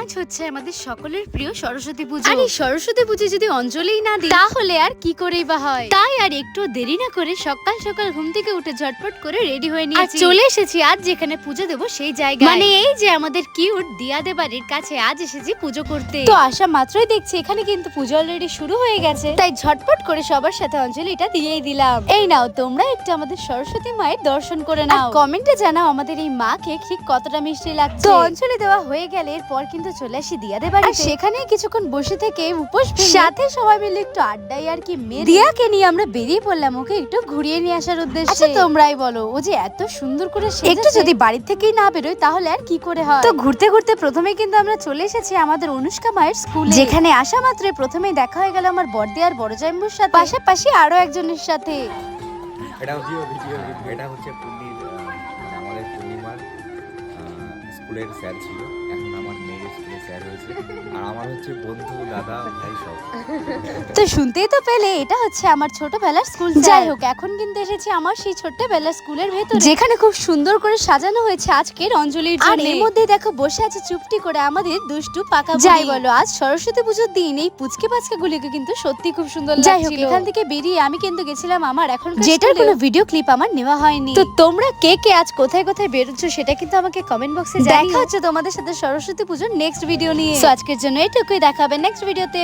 আজ হচ্ছে আমাদের সকলের প্রিয় সরস্বতী পুজো। আর এই সরস্বতী পুজো যদি অঞ্জলিই না দিই তাহলে আর কি করেই বা হয়। তাই আর একটু দেরি না করে সকাল সকাল ঘুম থেকে উঠে ঝটপট করে রেডি হয়ে নিয়েছি। চলে এসেছি আজ যেখানে পুজো দেবো সেই জায়গায়, মানে এই যে আমাদের কিউট দিয়াদে বাড়ির কাছে আজ এসেছি পুজো করতে। তো আসা মাত্রই দেখছি এখানে কিন্তু পুজো অলরেডি শুরু হয়ে গেছে, তাই ঝটপট করে সবার সাথে অঞ্জলিটা দিয়েই দিলাম। এই নাও তোমরা একটু আমাদের সরস্বতী মায়ের দর্শন করে নাও, কমেন্টে জানাও আমাদের এই মাকে ঠিক কতটা মিষ্টি লাগছে। তো অঞ্জলি দেওয়া হয়ে গেলে এরপর কিন্তু চলে আসি দিয়াদের বাড়িতে। সেখানে কিছুক্ষণ বসে থেকে উপোস ভেঙে সাথে সবাই মিলে একটু আড্ডাই আর কি মেরে দিয়াকে নিয়ে আমরা বেরিয়ে পড়লাম ওকে একটু ঘুরিয়ে নিয়ে আসার উদ্দেশ্যে। আচ্ছা তোমরাই বলো, ও যে এত সুন্দর করে একটু যদি বাড়ি থেকেই না বেরোয় তাহলে আর কি করে হয়। তো ঘুরতে ঘুরতে প্রথমে কিন্তু আমরা চলে এসেছি আমাদের অনুষ্কা মায়ের স্কুলে, যেখানে আসা মাত্রই প্রথমেই দেখা হয়ে গেল আমার বড়দি আর বড় জামাইবুর সাথে, পাশাপাশি আরো একজনের সাথে। এটা হচ্ছে আমাদের পূর্ণিমার স্কুলের স্যার ছিল, এখন আমার মেয়ের স্কুলের স্যার হয়েছে, আর আমার হচ্ছে বন্ধু দাদা ভাই সব। তো শুনতেই তো পেলে এটা হচ্ছে আমার ছোটবেলার স্কুল। যাই হোক এখন কিন্তু এসেছি আমার সেই ছোটবেলার স্কুলের ভেতরে, যেখানে খুব সুন্দর করে সাজানো হয়েছে আজকের অঞ্জলির জন্য। আর এর মধ্যে দেখো বসে আছে চুপটি করে আমাদের দুষ্টু পাকা বুড়ি। যাই বলো আজ সরস্বতী পুজোর দিন এই পুচকে পাচকে গুলিকে কিন্তু সত্যি খুব সুন্দর লাগছিল। যাই হোক এখান থেকে বেরিয়ে আমি কিন্তু গেছিলাম আমার এখন যেটার কোনো ভিডিও ক্লিপ আমার নেওয়া হয়নি। তো তোমরা কে কে আজ কোথায় কোথায় বেরোচ্ছ সেটা কিন্তু আমাকে কমেন্ট বক্সে জানিও। দেখা হচ্ছে তোমাদের সাথে সরস্বতী পুজোর নেক্সট ভিডিও নিয়ে। তো আজকের জন্য এটুকুই, দেখা হবে নেক্সট ভিডিওতে।